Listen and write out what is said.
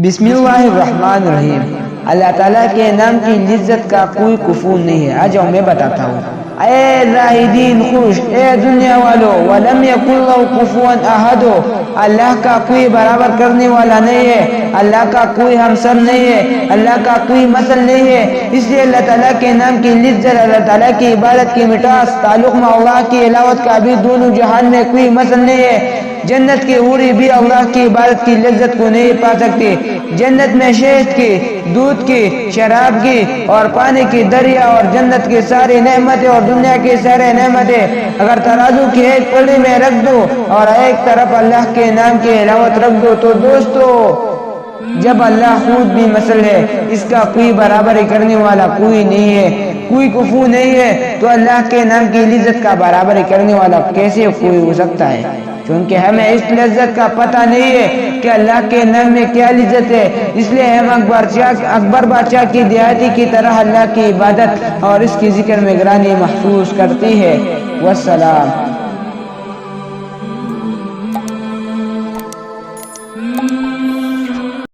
بسم اللہ الرحمن الرحیم۔ اللہ تعالیٰ کے نام کی لذت کا کوئی کفو نہیں ہے۔ آج میں بتاتا ہوں۔ اے زاہدین خوش، اے دنیا والو، وَلَمْ يَكُنْ لَهُ كُفُوًا أَحَدٌ، اللہ کا کوئی برابر کرنے والا نہیں ہے، اللہ کا کوئی ہمسر نہیں ہے، اللہ کا کوئی مثل نہیں ہے۔ اس لیے اللہ تعالیٰ کے نام کی لذت، اللہ تعالیٰ کی عبادت کی مٹاس، تعلق میں اللہ کی علاوت کا بھی دونوں جہان میں کوئی مثل نہیں ہے۔ جنت کی حوری بھی اللہ کی عبادت کی لذت کو نہیں پا سکتی۔ جنت میں شہد کی، دودھ کی، شراب کی اور پانی کی دریا اور جنت کی ساری نعمتیں اور دنیا کی سارے نعمتیں اگر ترازو کی ایک پلڑی میں رکھ دو اور ایک طرف اللہ کے نام کی علاوت رکھ دو تو دوستو، جب اللہ خود بھی مثل ہے، اس کا کوئی برابری کرنے والا کوئی نہیں ہے، کوئی کفو نہیں ہے، تو اللہ کے نام کی لذت کا برابری کرنے والا کیسے کوئی ہو سکتا ہے؟ کیونکہ ہمیں اس لذت کا پتہ نہیں ہے کہ اللہ کے نام میں کیا لذت ہے، اس لیے ہم اکبر بادشاہ کی دیہاتی کی طرح اللہ کی عبادت اور اس کی ذکر میں گرانی محسوس کرتی ہے۔ والسلام۔